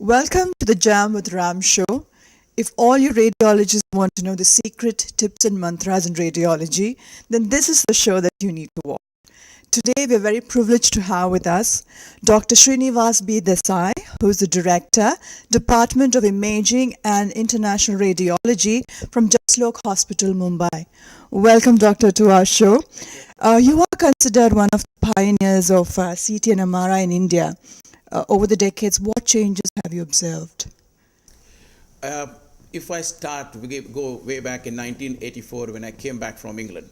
Welcome to the Jam with Ram show. If all you radiologists want to know the secret tips and mantras in radiology, then this is the show that you need to watch. Today, we're very privileged to have with us Dr. Sreenivas Desai, who is the Director, Department of Imaging and International Radiology from Jaslok Hospital, Mumbai. Welcome, Doctor, to our show. You are considered one of the pioneers of CT and MRI in India. Over the decades, what changes have you observed? If I start, we go way back in 1984 when I came back from England.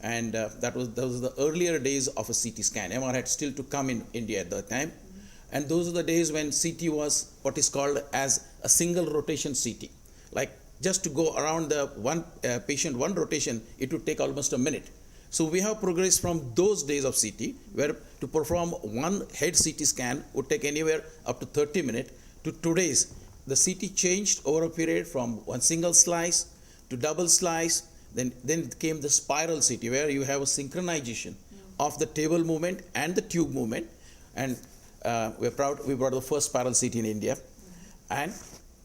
And those were the earlier days of a CT scan. MR had still to come in India at that time. And those are the days when CT was what is called as a single rotation CT. Like just to go around the one patient, one rotation, it would take almost a minute. So we have progressed from those days of CT, where to perform one head CT scan would take anywhere up to 30 minutes, to today's. The CT changed over a period from one single slice to double slice. Then came the spiral CT, where you have a synchronization of the table movement and the tube movement. And we're proud we brought the first spiral CT in India. And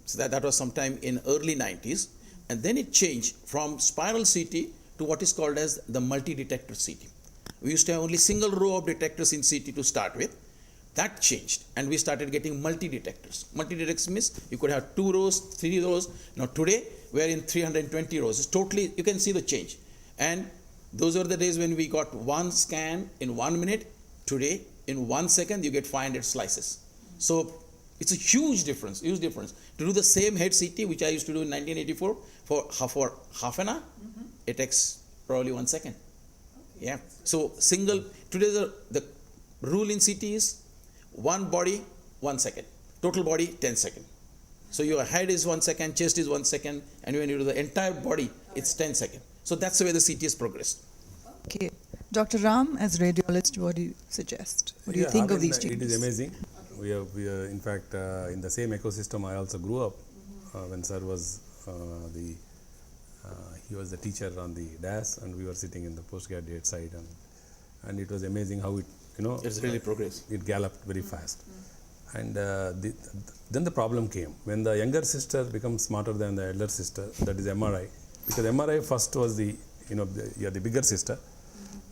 so that was sometime in early 90s. And then it changed from spiral CT to what is called as the multi-detector CT. We used to have only single row of detectors in CT to start with. That changed, and we started getting multi-detectors. Multi-detectors means you could have 2 rows, 3 rows. Now today, we're in 320 rows. It's totally, you can see the change. And those are the days when we got one scan in 1 minute. Today, in 1 second, you get 500 slices. So it's a huge difference, huge difference. To do the same head CT, which I used to do in 1984, for half an hour, it takes probably 1 second. Okay. Yeah. So today the rule in CT is one body, 1 second. Total body, 10 seconds. So your head is 1 second, chest is 1 second, and when you do the entire body, it's 10 seconds. So that's the way the CT has progressed. Okay. Dr. Ram, as radiologist, what do you suggest? What do you think of these changes? It is amazing. We are in fact, in the same ecosystem. I also grew up when Sir was he was the teacher on the DAS, and we were sitting in the postgraduate side, and it was amazing how it, It's really progressed. It galloped very fast. And then the problem came when the younger sister becomes smarter than the elder sister, that is MRI, because MRI first was the the bigger sister,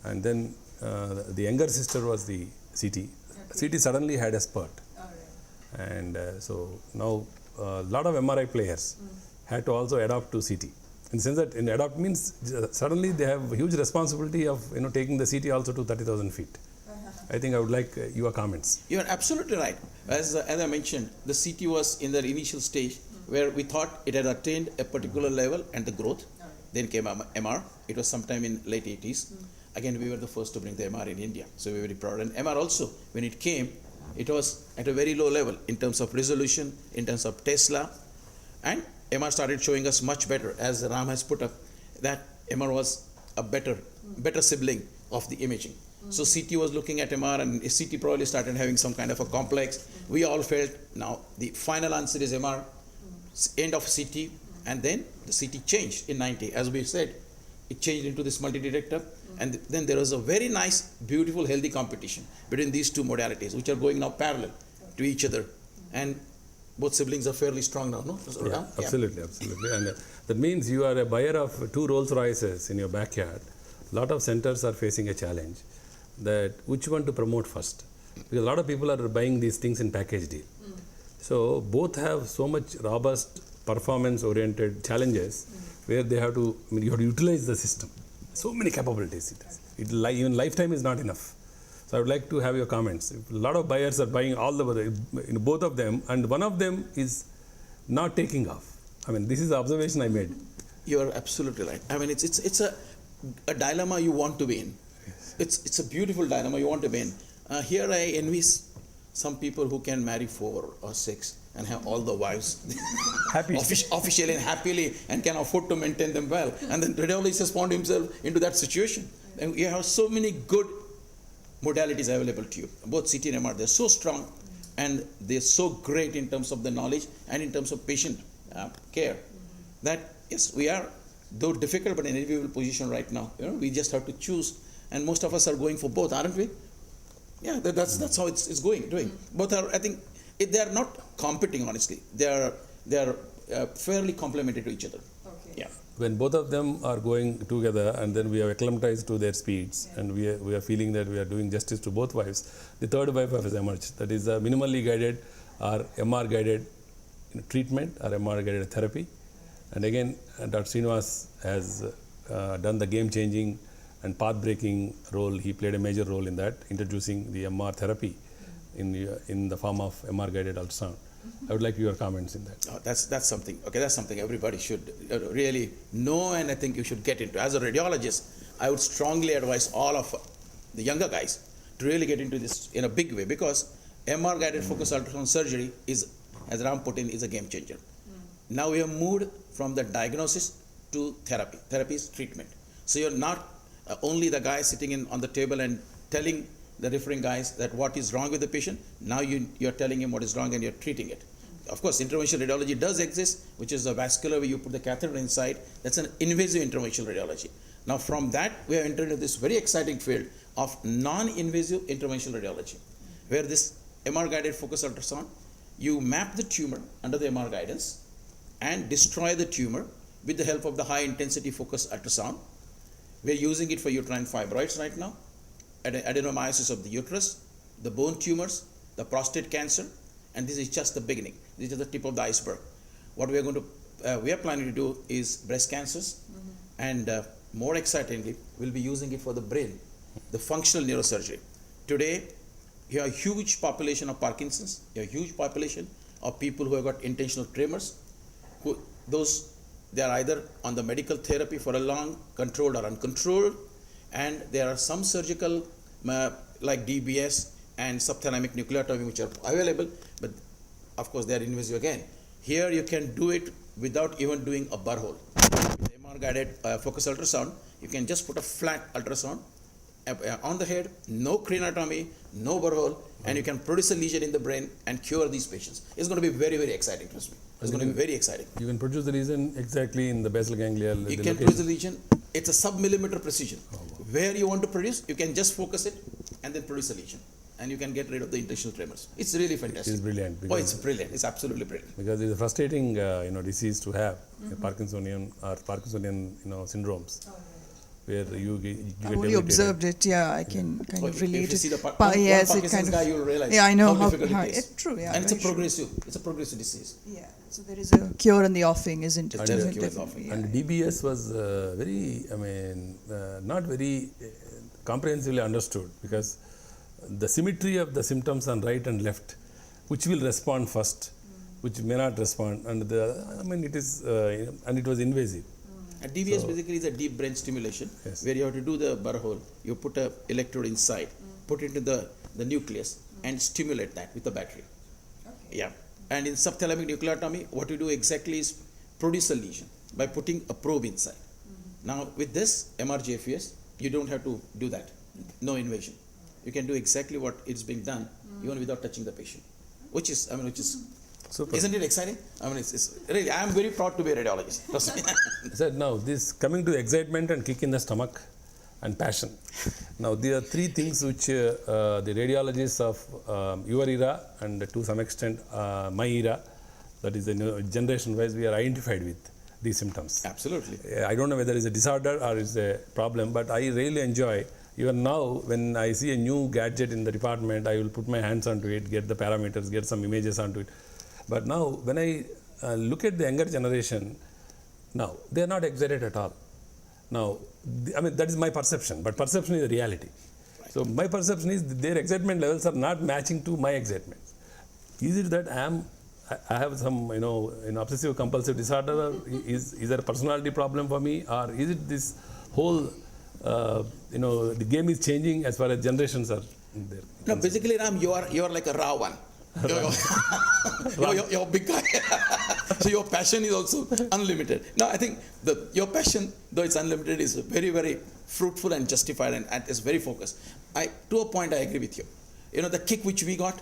and then the younger sister was the CT. CT suddenly had a spurt, and so now a lot of MRI players had to also adopt to CT. In the sense that adopt means suddenly they have huge responsibility of taking the CT also to 30,000 feet. I think I would like your comments. You are absolutely right. As I mentioned, the CT was in the initial stage where we thought it had attained a particular level and the growth. Then came MR. It was sometime in late 80s. Again, we were the first to bring the MR in India. So we were very proud. And MR also, when it came, it was at a very low level in terms of resolution, in terms of Tesla. And MR started showing us much better, as Ram has put up, that MR was a better sibling of the imaging. So CT was looking at MR, and CT probably started having some kind of a complex. We all felt now the final answer is MR, end of CT, and then the CT changed in 90. As we said, it changed into this multi-detector, and then there was a very nice, beautiful, healthy competition between these two modalities, which are going now parallel to each other. And both siblings are fairly strong now, no? Yeah, absolutely. And that means you are a buyer of 2 Rolls Royces in your backyard. A lot of centers are facing a challenge that which one to promote first, because a lot of people are buying these things in package deal. So both have so much robust performance oriented challenges where they have to, you have to utilize the system. So many capabilities it has. Even lifetime is not enough. So I would like to have your comments. A lot of buyers are buying both of them, and one of them is not taking off. I mean, this is the observation I made. You are absolutely right. I mean, it's a dilemma you want to be in. It's a beautiful dilemma you want to be in. Here I envy some people who can marry 4 or 6 and have all the wives happy officially and happily, and can afford to maintain them well. And then radiologist has found himself into that situation. And you have so many good modalities available to you. Both CT and MR, they're so strong, and they're so great in terms of the knowledge and in terms of patient care, that yes, we are, though difficult, but in an enviable position right now. We just have to choose. And most of us are going for both, aren't we? Yeah, that's how it's doing. Both are, I think, They are not competing, honestly. They are fairly complementary to each other. Okay. Yeah. When both of them are going together and then we have acclimatized to their speeds, and we are feeling that we are doing justice to both wives, the third wife has emerged. That is a minimally guided or MR guided treatment or MR guided therapy. And again, Dr. Sreenivas has done the game changing and path breaking role. He played a major role in that, introducing the MR therapy in the form of MR guided ultrasound. I would like your comments in that. Oh, that's something. Okay, that's something everybody should really know, and I think you should get into. As a radiologist, I would strongly advise all of the younger guys to really get into this in a big way, because MR guided focused ultrasound surgery is, as Ram put in, is a game changer. Now we have moved from the diagnosis to therapy. Therapy is treatment. So you're not only the guy sitting on the table and telling the referring guys that what is wrong with the patient. Now you're telling him what is wrong and you're treating it. Of course, interventional radiology does exist, which is the vascular where you put the catheter inside. That's an invasive interventional radiology. Now from that, we have entered into this very exciting field of non-invasive interventional radiology, where this MR-guided focus ultrasound, you map the tumor under the MR guidance and destroy the tumor with the help of the high-intensity focus ultrasound. We're using it for uterine fibroids right now, adenomyosis of the uterus, the bone tumors, the prostate cancer, and this is just the beginning. This is the tip of the iceberg. What we are planning to do is breast cancers, and more excitingly, we'll be using it for the brain, the functional neurosurgery. Today, you have a huge population of Parkinson's, you have a huge population of people who have got intentional tremors, they are either on the medical therapy for a long, controlled or uncontrolled, and there are some surgical like DBS and subthalamic nucleotomy which are available, but of course they are invasive again. Here you can do it without even doing a burr hole. With MR guided focus ultrasound, you can just put a flat ultrasound on the head, no craniotomy, no burr hole, and you can produce a lesion in the brain and cure these patients. It's going to be very, very exciting, trust me. It's going to be very exciting. You can produce the lesion exactly in the basal ganglia. You can produce the lesion. It's a sub-millimeter precision. Where you want to produce, you can just focus it and then produce a lesion. And you can get rid of the intentional tremors. It's really fantastic. It's brilliant. Oh, it's brilliant. It's absolutely brilliant. Because it's a frustrating disease to have, Parkinsonian syndromes, where you get I've only observed it. Yeah, I can kind of relate if you see the yes, one it kind of. guy, you'll realize Yeah, I know how difficult it is. It's true. Yeah, And it's a very progressive disease. true. Yeah, so there is a cure in the offing, isn't it? There is a cure in the Definitely, offing. yeah. And DBS was not very comprehensively understood, because the symmetry of the symptoms on right and left, which will respond first, which may not respond, and it is and it was invasive. And DBS basically is a deep brain stimulation, where you have to do the burr hole. You put an electrode inside, put it into the nucleus, and stimulate that with a battery. Okay. Yeah. And in subthalamic nucleotomy, what you do exactly is produce a lesion by putting a probe inside. Now with this MRGFES, you don't have to do that. No invasion. You can do exactly what is being done, even without touching the patient. Which is Super. Isn't it exciting? It's really, I am very proud to be a radiologist. Trust me. Sir, now this coming to excitement and kick in the stomach and passion. Now there are three things which the radiologists of your era and to some extent my era, that is the generation wise, we are identified with these symptoms. Absolutely. I don't know whether it's a disorder or it's a problem, but I really enjoy. Even now, when I see a new gadget in the department, I will put my hands onto it, get the parameters, get some images onto it. But now, when I look at the younger generation, now they are not excited at all. Now, that is my perception, but perception is the reality. Right. So my perception is their excitement levels are not matching to my excitement. Is it that I have some obsessive compulsive disorder? Or is there a personality problem for me, or is it this whole the game is changing as far as generations are there? No, basically, Ram, you are like a raw one. You're a big guy. So your passion is also unlimited. No, I think your passion, though it's unlimited, is very, very fruitful and justified, and it's very focused. To a point, I agree with you. The kick which we got,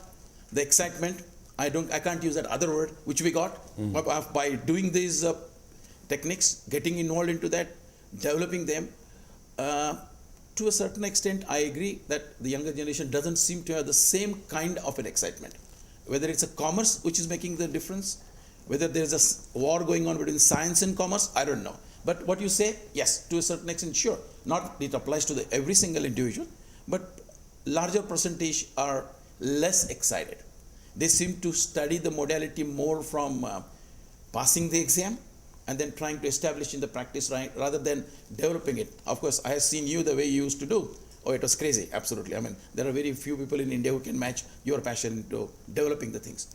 the excitement, I can't use that other word, which we got by doing these techniques, getting involved into that, developing them. To a certain extent, I agree that the younger generation doesn't seem to have the same kind of an excitement. whether it's a commerce which is making the difference, whether there's a war going on between science and commerce, I don't know. But what you say, yes, to a certain extent, sure. Not it applies to every single individual, but larger percentage are less excited. They seem to study the modality more from passing the exam and then trying to establish in the practice, right, rather than developing it. Of course, I have seen you the way you used to do. Oh, it was crazy, absolutely. I mean, there are very few people in India who can match your passion into developing the things.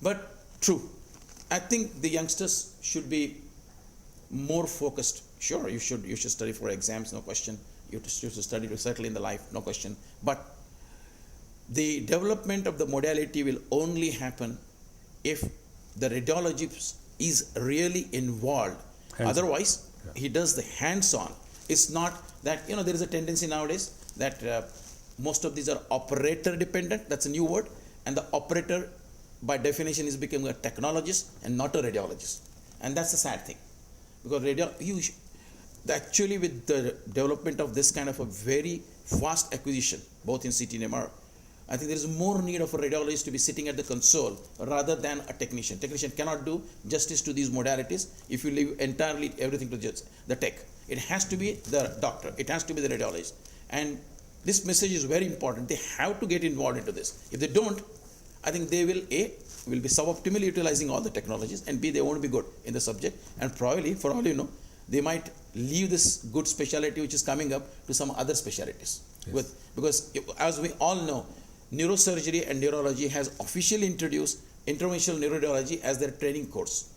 But true, I think the youngsters should be more focused. Sure, you should study for exams, no question. You should study to settle in the life, no question. But the development of the modality will only happen if the radiologist is really involved. Hands-on. Otherwise, he does the hands-on. It's not that, there is a tendency nowadays that most of these are operator dependent. That's a new word. And the operator, by definition, is becoming a technologist and not a radiologist. And that's the sad thing. Because actually with the development of this kind of a very fast acquisition, both in CT and MR, I think there is more need of a radiologist to be sitting at the console rather than a technician. Technician cannot do justice to these modalities if you leave entirely everything to just the tech. It has to be the doctor. It has to be the radiologist. And this message is very important. They have to get involved into this. If they don't, I think they will, A, will be suboptimally utilizing all the technologies, and B, they won't be good in the subject. And probably, for all you know, they might leave this good specialty which is coming up to some other specialties. Yes. Because as we all know, neurosurgery and neurology has officially introduced interventional neuroradiology as their training course.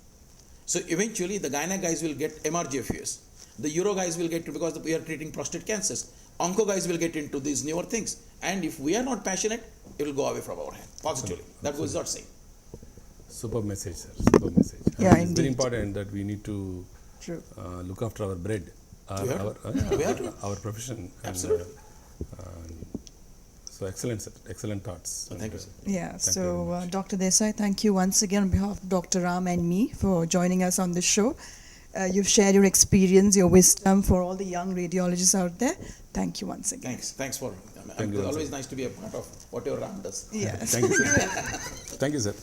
So eventually the gyna guys will get MRGFUS. The uro guys will get to, because we are treating prostate cancers. Onco guys will get into these newer things. And if we are not passionate, it will go away from our hand, positively. That goes without saying. Superb message, sir. Superb message. Yeah, it's indeed. very important that we need to look after our bread, our profession. Absolutely. So excellent, sir. Excellent thoughts. Thank you, sir. Yeah, Thank you very much. Dr. Desai, thank you once again on behalf of Dr. Ram and me for joining us on this show. You've shared your experience, your wisdom for all the young radiologists out there. Thank you once again. Thanks for. Thank you, It's always nice to be a part of whatever Ram does. Yes. Thank you, sir. Thank you, sir.